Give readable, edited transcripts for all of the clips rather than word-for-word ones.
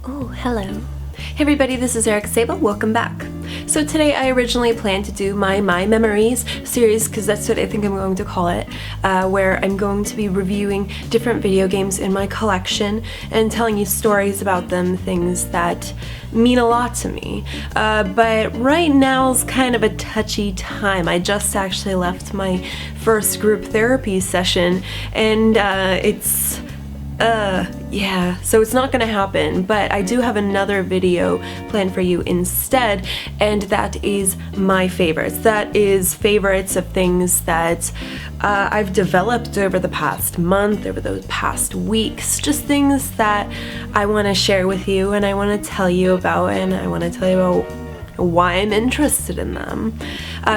Oh, hello. Hey everybody, this is Erika Szabo. Welcome back. So today I originally planned to do my Memories series, because that's what I think I'm going to call it, where I'm going to be reviewing different video games in my collection and telling you stories about them, things that mean a lot to me. But right now is kind of a touchy time. I just actually left my first group therapy session, and yeah, so it's not gonna happen, but I do have another video planned for you instead, and that is my favorites. That is favorites of things that I've developed over the past month, over the past weeks, just things that I want to share with you and I want to tell you about, and I want to tell you about why I'm interested in them.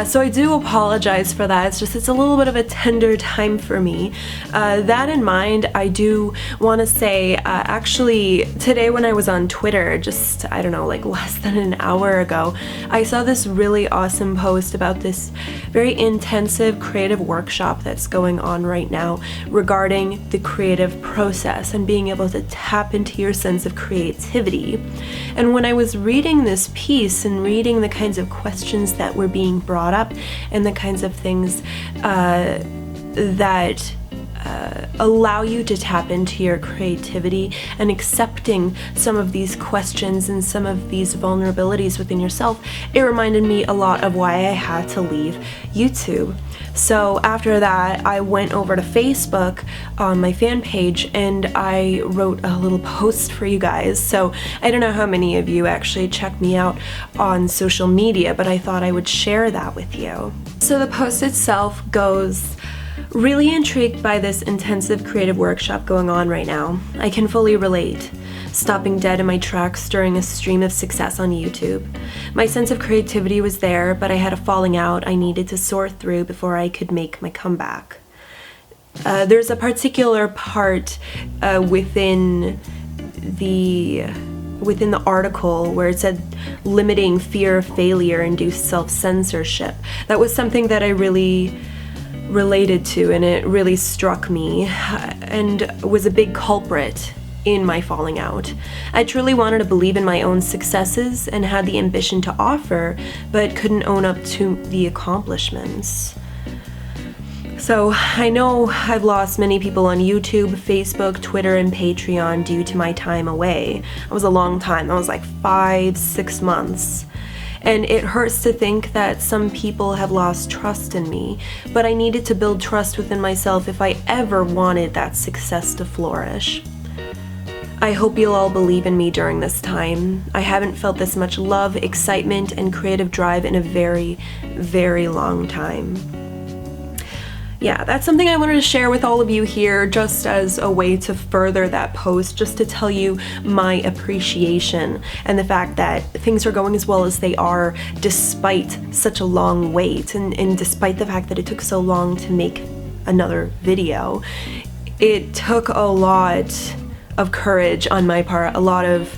So I do apologize for that. It's a little bit of a tender time for me. That in mind, I do want to say, actually, today when I was on Twitter, just, I don't know, like less than an hour ago, I saw this really awesome post about this very intensive creative workshop that's going on right now regarding the creative process and being able to tap into your sense of creativity. And when I was reading this piece and reading the kinds of questions that were being brought up and the kinds of things that allow you to tap into your creativity, and accepting some of these questions and some of these vulnerabilities within yourself, it reminded me a lot of why I had to leave YouTube. So after that, I went over to Facebook on my fan page and I wrote a little post for you guys. So I don't know how many of you actually check me out on social media, but I thought I would share that with you. So the post itself goes, "Really intrigued by this intensive creative workshop going on right now. I can fully relate. Stopping dead in my tracks during a stream of success on YouTube. My sense of creativity was there, but I had a falling out I needed to sort through before I could make my comeback." There's a particular part within the article where it said limiting fear of failure induced self-censorship. That was something that I really related to, and it really struck me and was a big culprit in my falling out. I truly wanted to believe in my own successes and had the ambition to offer, but couldn't own up to the accomplishments. So I know I've lost many people on YouTube, Facebook, Twitter, and Patreon due to my time away. It was a long time. That was like 5-6 months. And it hurts to think that some people have lost trust in me, but I needed to build trust within myself if I ever wanted that success to flourish. I hope you'll all believe in me during this time. I haven't felt this much love, excitement, and creative drive in a very, very long time. Yeah, that's something I wanted to share with all of you here, just as a way to further that post, just to tell you my appreciation and the fact that things are going as well as they are despite such a long wait, and despite the fact that it took so long to make another video. It took a lot of courage on my part, a lot of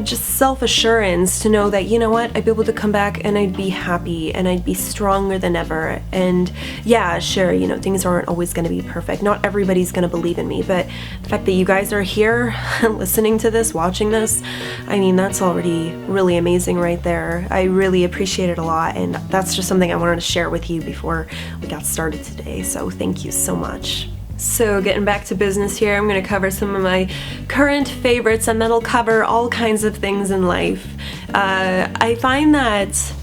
just self-assurance to know that, you know what, I'd be able to come back and I'd be happy and I'd be stronger than ever. And yeah, sure, you know, things aren't always going to be perfect. Not everybody's going to believe in me, but the fact that you guys are here listening to this, watching this, I mean, that's already really amazing right there. I really appreciate it a lot, and that's just something I wanted to share with you before we got started today. So thank you so much. So getting back to business here, I'm going to cover some of my current favorites, and that'll cover all kinds of things in life. I find that,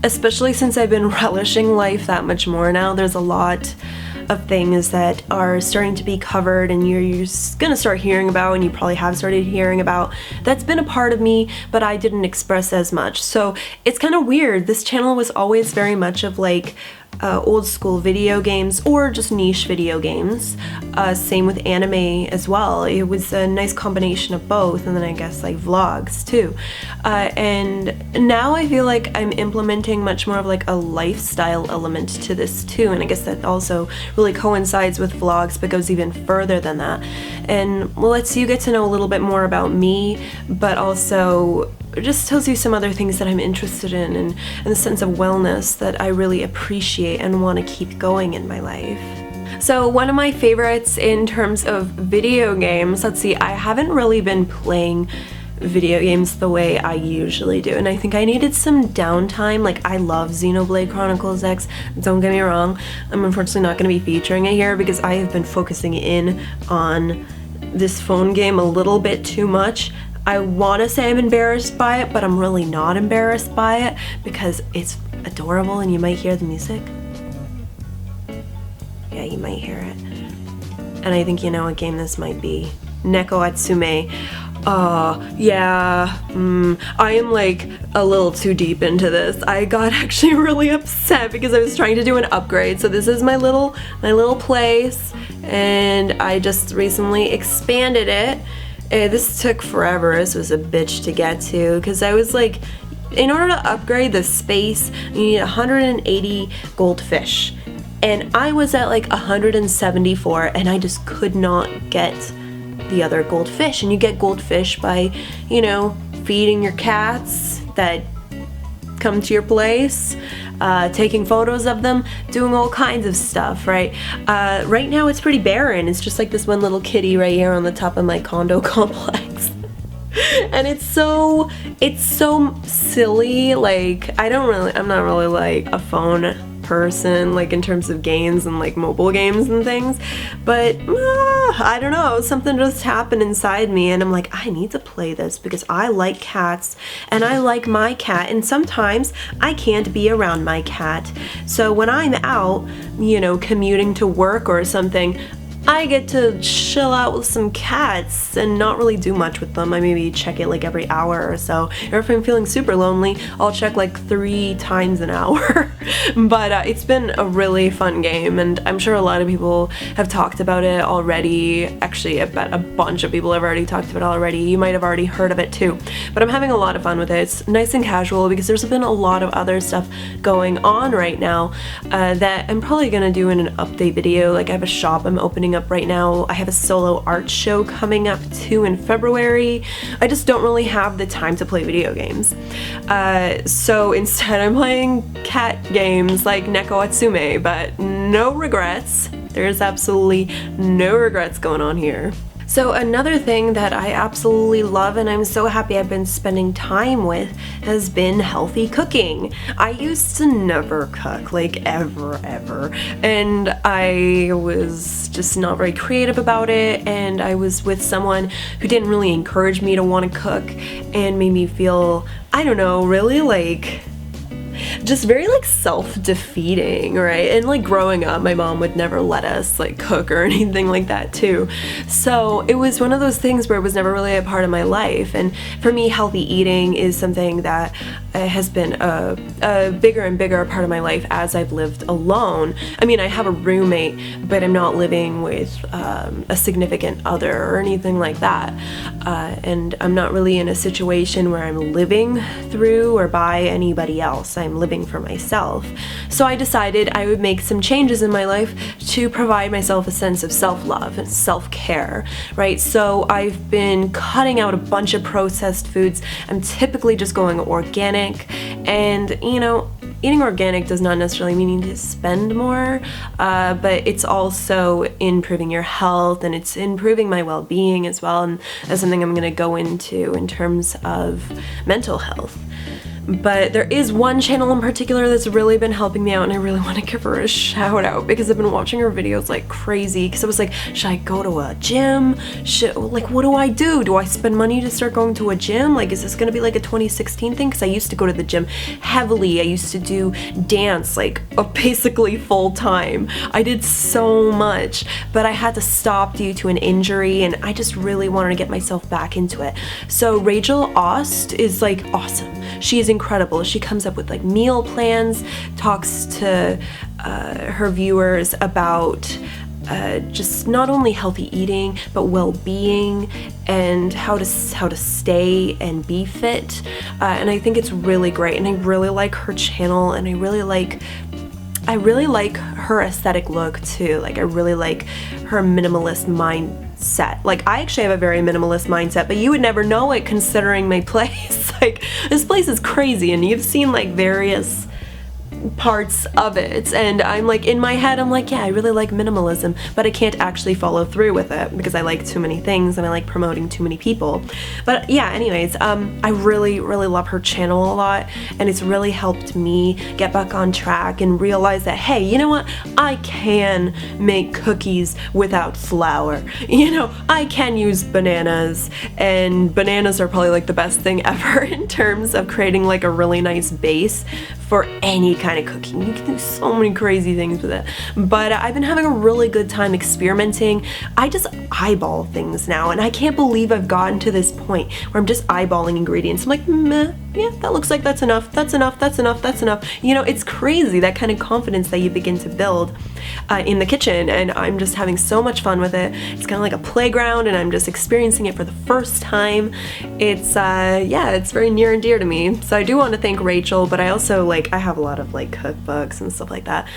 especially since I've been relishing life that much more now, there's a lot of things that are starting to be covered and you're going to start hearing about, and you probably have started hearing about, that's been a part of me, but I didn't express as much. So it's kind of weird. This channel was always very much of like old school video games or just niche video games. Same with anime as well. It was a nice combination of both, and then I guess like vlogs too. And now I feel like I'm implementing much more of like a lifestyle element to this too, and I guess that also really coincides with vlogs but goes even further than that, and lets you get to know a little bit more about me, but also just tells you some other things that I'm interested in, and the sense of wellness that I really appreciate and want to keep going in my life. So one of my favorites in terms of video games, let's see, I haven't really been playing video games the way I usually do, and I think I needed some downtime. Like, I love Xenoblade Chronicles X, don't get me wrong. I'm unfortunately not going to be featuring it here because I have been focusing in on this phone game a little bit too much. I want to say I'm embarrassed by it, but I'm really not embarrassed by it because it's adorable, and you might hear the music. Yeah, you might hear it. And I think you know what game this might be. Neko Atsume. Yeah, I am like a little too deep into this. I got actually really upset because I was trying to do an upgrade. So this is my little place, and I just recently expanded it. This took forever. This was a bitch to get to because I was like, in order to upgrade the space, you need 180 goldfish. And I was at like 174, and I just could not get the other goldfish. And you get goldfish by, you know, feeding your cats that come to your place, taking photos of them, doing all kinds of stuff, right? Right now it's pretty barren. It's just like this one little kitty right here on the top of my condo complex. And it's so silly. Like, I'm not really like a phone person, like in terms of games and like mobile games and things, but I don't know, something just happened inside me, and I'm like, I need to play this because I like cats and I like my cat, and sometimes I can't be around my cat. So when I'm out, you know, commuting to work or something, I get to chill out with some cats and not really do much with them. I maybe check it like every hour or so. Or if I'm feeling super lonely, I'll check like 3 times an hour. But it's been a really fun game, and I'm sure a lot of people have talked about it already. Actually, I bet a bunch of people have already talked about it already. You might have already heard of it too. But I'm having a lot of fun with it. It's nice and casual because there's been a lot of other stuff going on right now that I'm probably gonna do in an update video. Like, I have a shop I'm opening up right now. I have a solo art show coming up too in February. I just don't really have the time to play video games. So instead I'm playing cat games like Neko Atsume, but no regrets. There's absolutely no regrets going on here. So another thing that I absolutely love and I'm so happy I've been spending time with has been healthy cooking. I used to never cook, like ever, and I was just not very creative about it, and I was with someone who didn't really encourage me to want to cook and made me feel, I don't know, really like just very like self-defeating, right? And like growing up, my mom would never let us like cook or anything like that too. So it was one of those things where it was never really a part of my life. And for me, healthy eating is something that has been a bigger and bigger part of my life as I've lived alone. I mean, I have a roommate, but I'm not living with a significant other or anything like that. And I'm not really in a situation where I'm living through or by anybody else. I'm living for myself. So I decided I would make some changes in my life to provide myself a sense of self-love and self-care, right? So I've been cutting out a bunch of processed foods. I'm typically just going organic, and you know, eating organic does not necessarily mean you need to spend more, but it's also improving your health, and it's improving my well-being as well, and that's something I'm going to go into in terms of mental health. But there is one channel in particular that's really been helping me out, and I really want to give her a shout out because I've been watching her videos like crazy. Because I was like, should I go to a gym? Like, what do I do? Do I spend money to start going to a gym? Like, is this going to be like a 2016 thing? Because I used to go to the gym heavily. I used to do dance like basically full time. I did so much, but I had to stop due to an injury, and I just really wanted to get myself back into it. So Rachel Ost is like awesome. She is incredible. She comes up with like meal plans, talks to her viewers about just not only healthy eating but well-being and how to stay and be fit, and I think it's really great, and I really like her channel, and I really like her aesthetic look too. Like, I really like her minimalist mindset. Like, I actually have a very minimalist mindset, but you would never know it considering my place. Like, this place is crazy, and you've seen like various parts of it, and I'm like, in my head, I'm like, yeah, I really like minimalism, but I can't actually follow through with it because I like too many things and I like promoting too many people. But yeah, anyways, I really love her channel a lot, and it's really helped me get back on track and realize that, hey, you know what, I can make cookies without flour. You know, I can use bananas, and bananas are probably like the best thing ever in terms of creating like a really nice base for any kind of cooking. You can do so many crazy things with it. But I've been having a really good time experimenting. I just eyeball things now, and I can't believe I've gotten to this point where I'm just eyeballing ingredients. I'm like, meh, yeah, that looks like that's enough, that's enough, that's enough, that's enough. You know, it's crazy, that kind of confidence that you begin to build in the kitchen, and I'm just having so much fun with it. It's kind of like a playground, and I'm just experiencing it for the first time. It's, yeah, it's very near and dear to me. So I do want to thank Rachel, but I also, like, I have a lot of, like, cookbooks and stuff like that.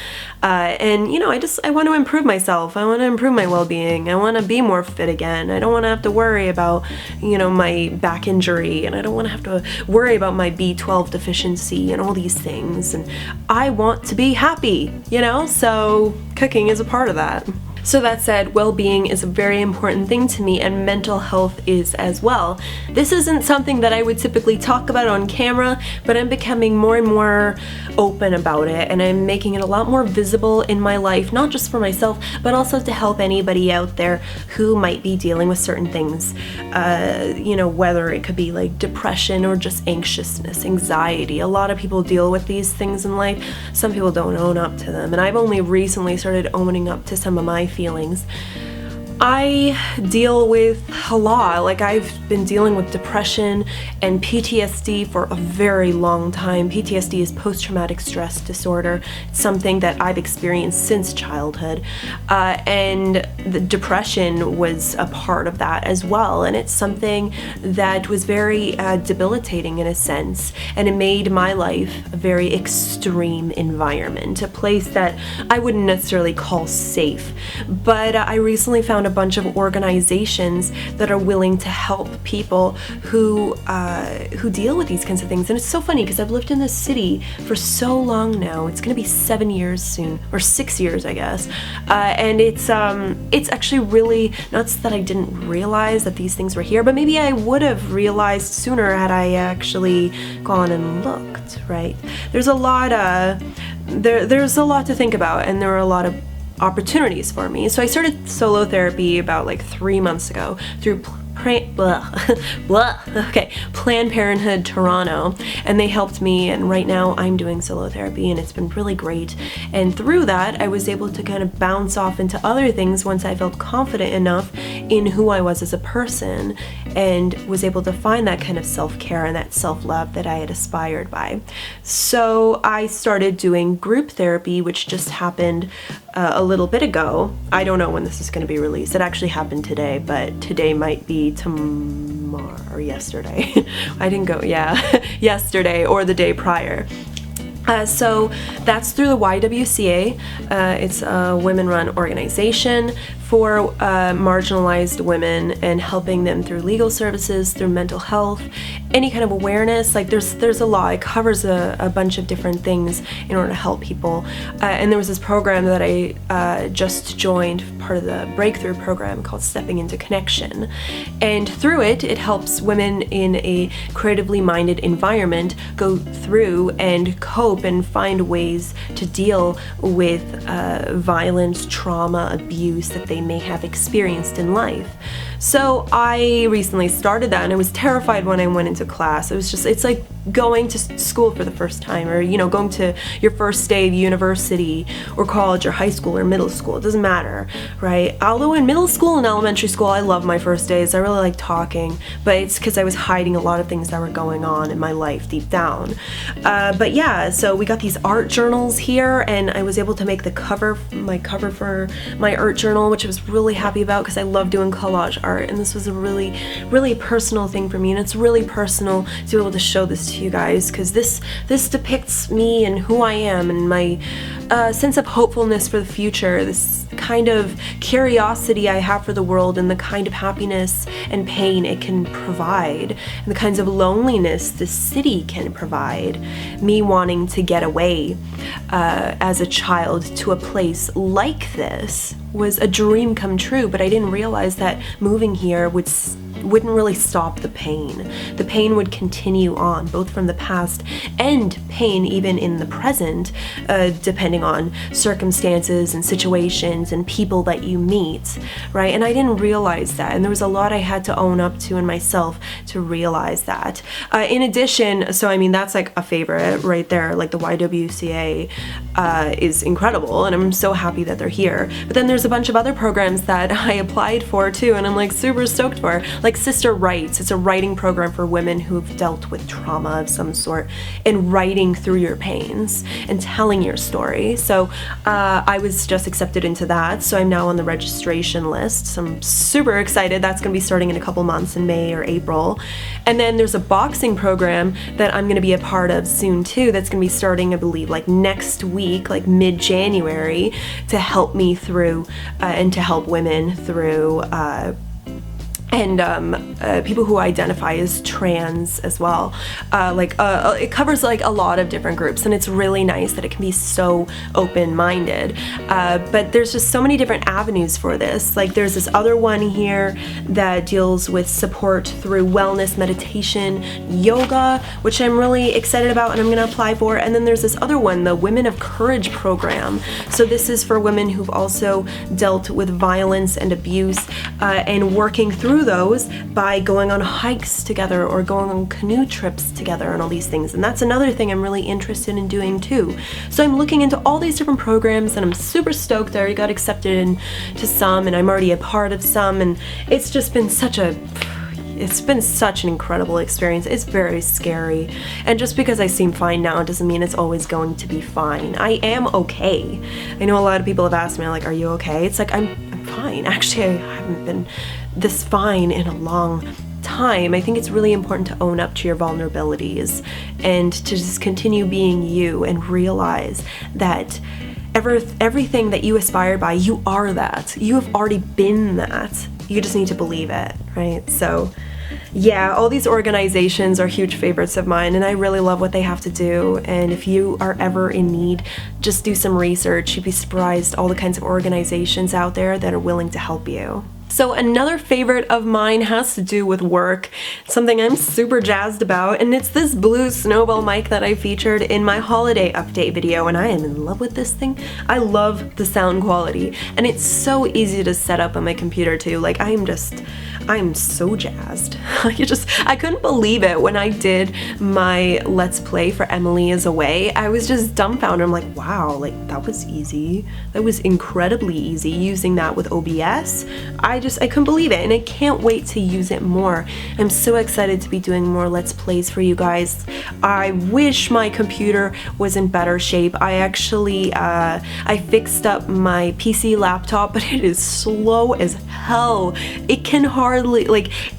And, you know, I want to improve myself. I want to improve my well-being. I want to be more fit again. I don't want to have to worry about, you know, my back injury, and I don't want to have to worry about my B12 deficiency and all these things. And I want to be happy, you know? So cooking is a part of that. So that said, well-being is a very important thing to me, and mental health is as well. This isn't something that I would typically talk about on camera, but I'm becoming more and more open about it, and I'm making it a lot more visible in my life, not just for myself, but also to help anybody out there who might be dealing with certain things. You know, whether it could be like depression or just anxiousness, anxiety. A lot of people deal with these things in life. Some people don't own up to them, and I've only recently started owning up to some of my feelings. I deal with a lot. Like, I've been dealing with depression and PTSD for a very long time. PTSD is post-traumatic stress disorder. It's something that I've experienced since childhood, and the depression was a part of that as well, and it's something that was very debilitating in a sense, and it made my life a very extreme environment, a place that I wouldn't necessarily call safe. But I recently found a bunch of organizations that are willing to help people who deal with these kinds of things. And it's so funny because I've lived in this city for so long now. It's gonna be 7 years soon, or 6 years, I guess. And it's actually really nuts that I didn't realize that these things were here, but maybe I would have realized sooner had I actually gone and looked, right? There's a lot there's a lot to think about, and there are a lot of opportunities for me. So I started solo therapy about like 3 months ago through Planned Parenthood Toronto, and they helped me, and right now I'm doing solo therapy, and it's been really great. And through that, I was able to kind of bounce off into other things once I felt confident enough in who I was as a person, and was able to find that kind of self-care and that self-love that I had aspired by. So I started doing group therapy, which just happened a little bit ago. I don't know when this is going to be released. It actually happened today, but today might be tomorrow or yesterday. I didn't go, yeah, yesterday or the day prior. So that's through the YWCA. It's a women-run organization for marginalized women, and helping them through legal services, through mental health, any kind of awareness. Like, there's a lot. It covers a bunch of different things in order to help people. And there was this program that I just joined, part of the breakthrough program, called Stepping into Connection. And through it, it helps women in a creatively minded environment go through and cope and find ways to deal with violence, trauma, abuse that they may have experienced in life. So I recently started that, and I was terrified when I went into class. It was just, it's like going to school for the first time, or, you know, going to your first day of university or college or high school or middle school. It doesn't matter, right? Although in middle school and elementary school, I love my first days. I really like talking, but it's because I was hiding a lot of things that were going on in my life deep down. But yeah, so we got these art journals here, and I was able to make the cover for my art journal, which I was really happy about because I love doing collage art, and this was a really, really personal thing for me, and it's really personal to be able to show this to you guys, because this depicts me and who I am and my sense of hopefulness for the future. This kind of curiosity I have for the world and the kind of happiness and pain it can provide, and the kinds of loneliness the city can provide. Me wanting to get away as a child to a place like this was a dream come true, but I didn't realize that moving here wouldn't really stop the pain. The pain would continue on, both from the past and pain even in the present, depending on circumstances and situations and people that you meet, right? And I didn't realize that, and there was a lot I had to own up to in myself to realize that. In addition, so I mean, that's like a favorite right there, like the YWCA is incredible, and I'm so happy that they're here. But then there's a bunch of other programs that I applied for too, and I'm like super stoked for. Like Sister Writes, it's a writing program for women who've dealt with trauma of some sort and writing through your pains and telling your story. So I was just accepted into that, so I'm now on the registration list. So I'm super excited. That's going to be starting in a couple months in May or April. And then there's a boxing program that I'm going to be a part of soon too, that's going to be starting, I believe, like next week, like mid-January, to help me through and to help women through and people who identify as trans as well. It covers like a lot of different groups, and it's really nice that it can be so open-minded. But there's just so many different avenues for this. Like there's this other one here that deals with support through wellness, meditation, yoga, which I'm really excited about and I'm gonna apply for. And then there's this other one, the Women of Courage program. So this is for women who've also dealt with violence and abuse and working through those by going on hikes together or going on canoe trips together and all these things. And that's another thing I'm really interested in doing too. So I'm looking into all these different programs and I'm super stoked. I already got accepted into some and I'm already a part of some, and it's just been such an incredible experience. It's very scary, and just because I seem fine now doesn't mean it's always going to be fine. I am okay. I know a lot of people have asked me, like, are you okay? It's like, I'm fine. Actually, I haven't been this fine in a long time. I think it's really important to own up to your vulnerabilities and to just continue being you and realize that everything that you aspire by, you are that. You have already been that. You just need to believe it, right? So yeah, all these organizations are huge favorites of mine, and I really love what they have to do. And if you are ever in need, just do some research. You'd be surprised all the kinds of organizations out there that are willing to help you. So another favorite of mine has to do with work, something I'm super jazzed about, and it's this blue Snowball Mic that I featured in my holiday update video, and I am in love with this thing. I love the sound quality, and it's so easy to set up on my computer too. Like I'm so jazzed. I couldn't believe it when I did my Let's Play for Emily Is Away. I was just dumbfounded. I'm like, wow, like that was easy. That was incredibly easy using that with OBS. I couldn't believe it, and I can't wait to use it more. I'm so excited to be doing more Let's Plays for you guys. I wish my computer was in better shape. I actually, I fixed up my PC laptop, but it is slow as hell. It can hardly,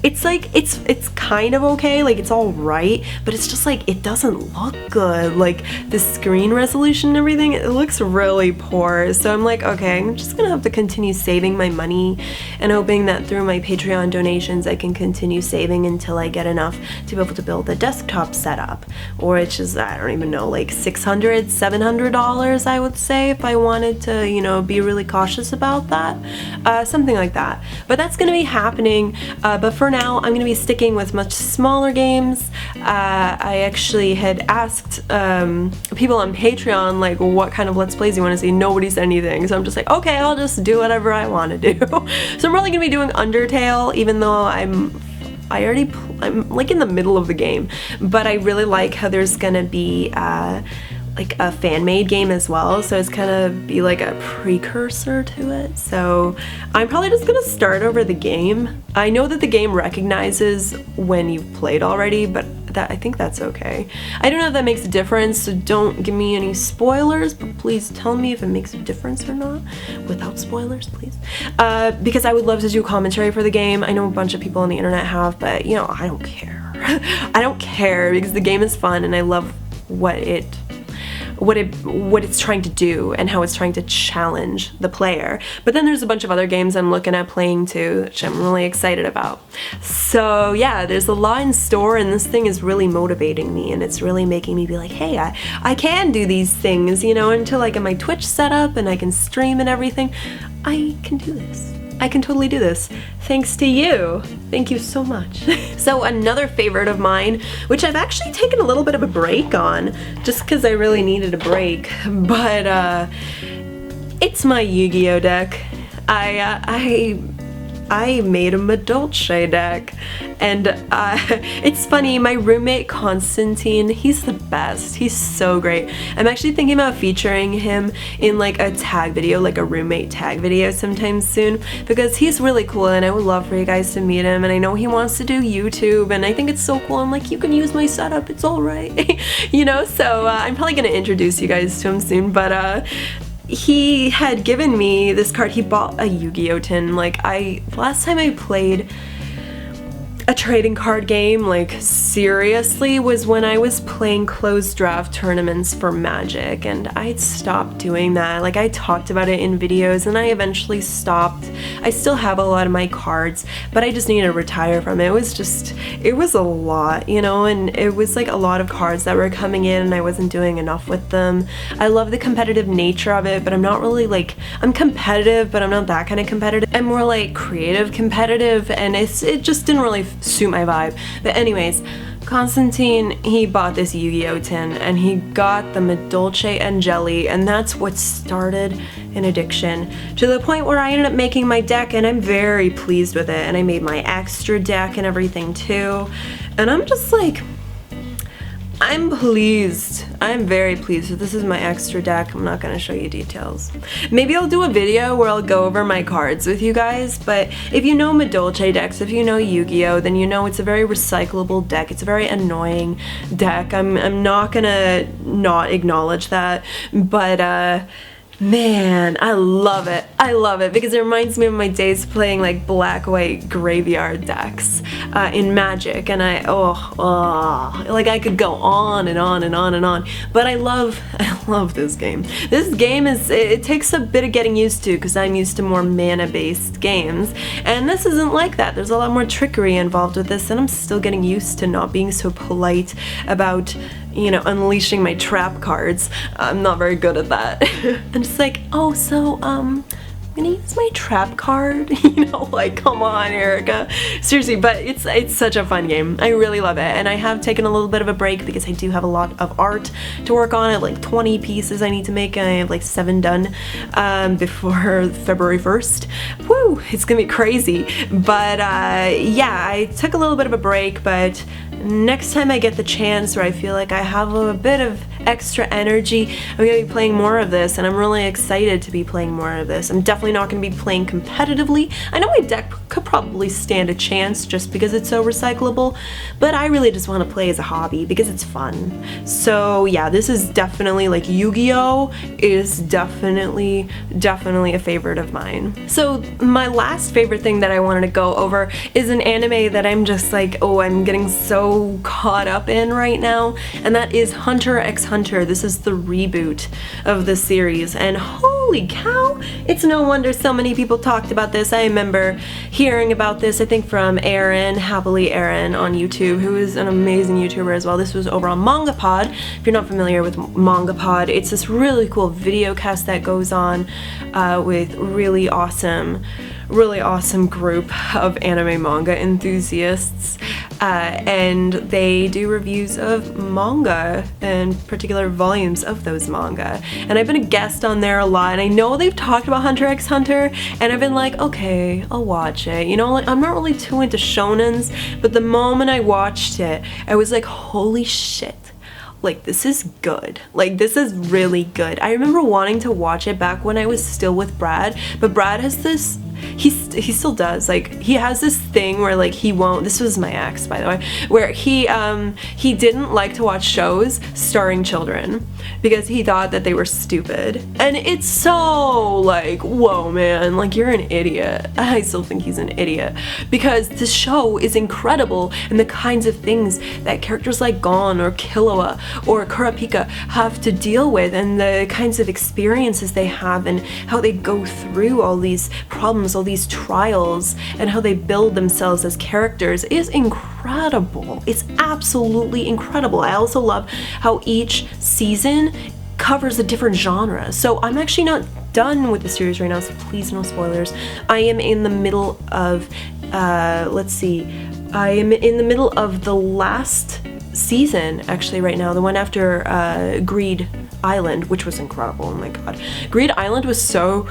it's kind of okay, like it's all right, but it's just like, it doesn't look good. Like the screen resolution and everything, it looks really poor. So I'm like, okay, I'm just gonna have to continue saving my money and hoping that through my Patreon donations I can continue saving until I get enough to be able to build a desktop setup, or it's just, I don't even know, like $600, $700 I would say if I wanted to, you know, be really cautious about that, something like that. But that's gonna be happening, but for now I'm gonna be sticking with much smaller games. I actually had asked people on Patreon like what kind of Let's Plays you want to see. Nobody said anything, so I'm just like, okay, I'll just do whatever I want to do. So I'm probably gonna be doing Undertale, even though I'm like in the middle of the game, but I really like how there's gonna be like a fan-made game as well, so it's gonna be like a precursor to it. So I'm probably just gonna start over the game. I know that the game recognizes when you've played already, but I think that's okay. I don't know if that makes a difference, so don't give me any spoilers, but please tell me if it makes a difference or not, without spoilers, please. Because I would love to do commentary for the game. I know a bunch of people on the internet have, but you know, I don't care. I don't care because the game is fun and I love what it what it's trying to do and how it's trying to challenge the player. But then there's a bunch of other games I'm looking at playing too, which I'm really excited about. So yeah, there's a lot in store, and this thing is really motivating me, and it's really making me be like, hey, I can do these things, you know, until I get my Twitch set up and I can stream and everything. I can do this. I can totally do this. Thanks to you. Thank you so much. So another favorite of mine, which I've actually taken a little bit of a break on, just because I really needed a break, but it's my Yu-Gi-Oh deck. I made a Madolche deck, and it's funny, my roommate Constantine, he's the best, he's so great. I'm actually thinking about featuring him in like a tag video, like a roommate tag video sometime soon, because he's really cool and I would love for you guys to meet him, and I know he wants to do YouTube, and I think it's so cool. I'm like, you can use my setup, it's alright. You know, so I'm probably gonna introduce you guys to him soon, but he had given me this card. He bought a Yu-Gi-Oh tin. Like, last time I played a trading card game, like seriously, was when I was playing closed draft tournaments for Magic, and I'd stopped doing that. Like, I talked about it in videos and I eventually stopped. I still have a lot of my cards, but I just needed to retire from it. It was a lot, you know, and it was like a lot of cards that were coming in and I wasn't doing enough with them. I love the competitive nature of it, but I'm not really like, I'm competitive, but I'm not that kind of competitive. I'm more like creative competitive, and it just didn't really suit my vibe. But anyways, Constantine, he bought this Yu-Gi-Oh tin, and he got the Madolche Angeli, and that's what started an addiction, to the point where I ended up making my deck, and I'm very pleased with it, and I made my extra deck and everything too, and I'm just like, I'm pleased. I'm very pleased. So this is my extra deck. I'm not going to show you details. Maybe I'll do a video where I'll go over my cards with you guys, but if you know Madolche decks, if you know Yu-Gi-Oh, then you know it's a very recyclable deck. It's a very annoying deck. I'm not going to not acknowledge that, but man, I love it. I love it because it reminds me of my days playing like black-white graveyard decks in Magic, and like I could go on and on and on and on. But I love this game. This game it takes a bit of getting used to because I'm used to more mana-based games, and this isn't like that. There's a lot more trickery involved with this, and I'm still getting used to not being so polite about, you know, unleashing my trap cards. I'm not very good at that. I'm just like, oh, so, I'm gonna use my trap card? You know, like, come on, Erika. Seriously, but it's such a fun game. I really love it, and I have taken a little bit of a break because I do have a lot of art to work on. I have like 20 pieces I need to make, and I have like 7 done before February 1st. Woo, it's gonna be crazy. But yeah, I took a little bit of a break, but next time I get the chance where I feel like I have a bit of extra energy, I'm gonna be playing more of this, and I'm really excited to be playing more of this. I'm definitely not gonna be playing competitively. I know my deck could probably stand a chance just because it's so recyclable, but I really just want to play as a hobby because it's fun. So yeah, this is definitely, like, Yu-Gi-Oh is definitely a favorite of mine. So my last favorite thing that I wanted to go over is an anime that I'm just like, oh, I'm getting so caught up in right now, and that is Hunter x Hunter. This is the reboot of the series, and holy cow, it's no wonder so many people talked about this. I remember hearing about this, I think from Aaron, Happily Aaron on YouTube, who is an amazing YouTuber as well. This was over on MangaPod. If you're not familiar with MangaPod, it's this really cool video cast that goes on with really awesome group of anime manga enthusiasts, and they do reviews of manga and particular volumes of those manga, and I've been a guest on there a lot, and I know they've talked about Hunter x Hunter, and I've been like, okay, I'll watch it, you know, like, I'm not really too into shonens, but the moment I watched it, I was like, holy shit, like, this is good. Like, this is really good. I remember wanting to watch it back when I was still with Brad, but Brad has this, he still does, like, he has this thing where, like, he won't, this was my ex, by the way, where he didn't like to watch shows starring children because he thought that they were stupid. And it's so, like, whoa, man, like, you're an idiot. I still think he's an idiot because the show is incredible, and the kinds of things that characters like Gon or Killua or Kurapika have to deal with, and the kinds of experiences they have, and how they go through all these problems, all these trials, and how they build themselves as characters is incredible. It's absolutely incredible. I also love how each season covers a different genre. So I'm actually not done with the series right now, so please no spoilers. I am in the middle of I am in the middle of the last season actually right now, the one after Greed Island, which was incredible. Oh my god, Greed Island was so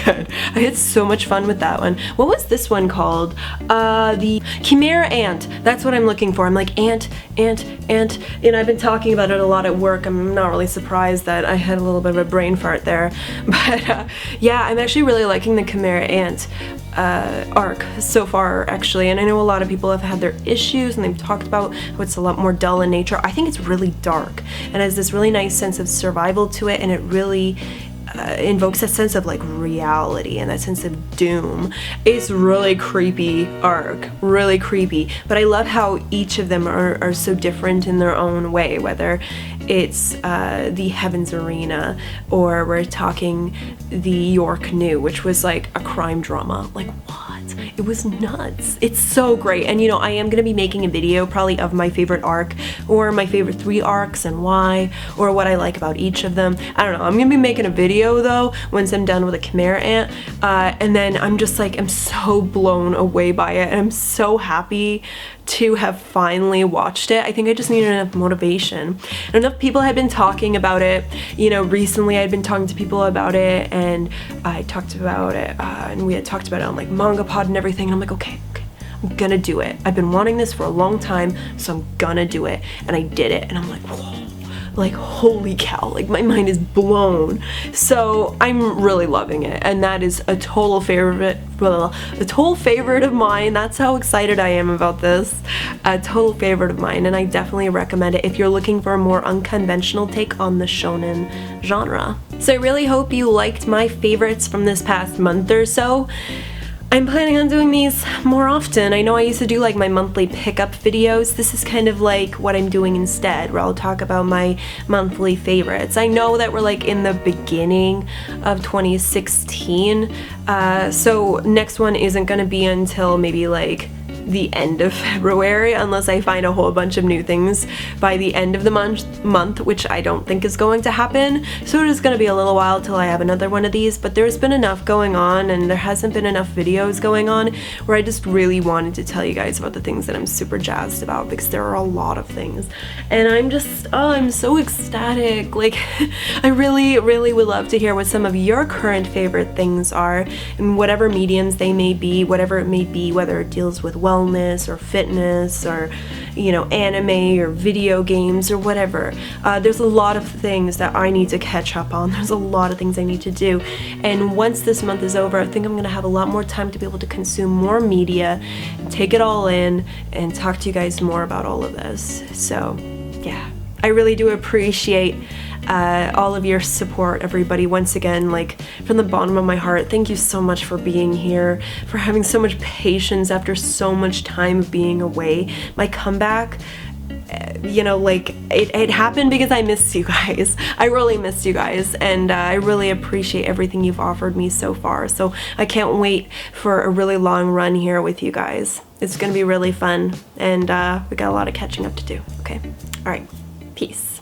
good. I had so much fun with that one. What was this one called? The Chimera Ant. That's what I'm looking for. I'm like, ant, and I've been talking about it a lot at work. I'm not really surprised that I had a little bit of a brain fart there, but yeah, I'm actually really liking the Chimera Ant arc so far, actually, and I know a lot of people have had their issues and they've talked about how it's a lot more dull in nature. I think it's really dark and has this really nice sense of survival to it, and it really invokes a sense of like reality and that sense of doom. It's really creepy arc, really creepy, but I love how each of them are so different in their own way, whether it's the Heaven's Arena, or we're talking the York New, which was like a crime drama. Like, what? It was nuts. It's so great. And you know, I am gonna be making a video probably of my favorite arc, or my favorite 3 arcs and why, or what I like about each of them. I don't know, I'm gonna be making a video though once I'm done with a Chimera Ant, and then I'm just like, I'm so blown away by it, and I'm so happy to have finally watched it. I think I just needed enough motivation. And enough people had been talking about it. You know, recently I'd been talking to people about it, and I talked about it, and we had talked about it on like Manga Pod and everything, and I'm like, okay, I'm gonna do it. I've been wanting this for a long time, so I'm gonna do it. And I did it, and I'm like, whoa. Like, holy cow, like my mind is blown. So I'm really loving it, and that is a total favorite, a total favorite of mine. That's how excited I am about this. A total favorite of mine, and I definitely recommend it if you're looking for a more unconventional take on the shonen genre. So I really hope you liked my favorites from this past month or so. I'm planning on doing these more often. I know I used to do like my monthly pickup videos. This is kind of like what I'm doing instead, where I'll talk about my monthly favorites. I know that we're like in the beginning of 2016, so next one isn't gonna be until maybe like the end of February, unless I find a whole bunch of new things by the end of the month, which I don't think is going to happen. So it is going to be a little while till I have another one of these, but there's been enough going on, and there hasn't been enough videos going on where I just really wanted to tell you guys about the things that I'm super jazzed about, because there are a lot of things, and I'm just, oh, I'm so ecstatic. Like, I really would love to hear what some of your current favorite things are, in whatever mediums they may be, whatever it may be, whether it deals with wellness or fitness or, you know, anime or video games or whatever. There's a lot of things that I need to catch up on. There's a lot of things I need to do, and once this month is over, I think I'm gonna have a lot more time to be able to consume more media, take it all in, and talk to you guys more about all of this. So yeah, I really do appreciate all of your support, everybody. Once again, like, from the bottom of my heart, thank you so much for being here, for having so much patience after so much time of being away. My comeback, you know, like, it happened because I missed you guys. I really missed you guys, and I really appreciate everything you've offered me so far. So I can't wait for a really long run here with you guys. It's gonna be really fun, and we got a lot of catching up to do. Okay, all right, peace.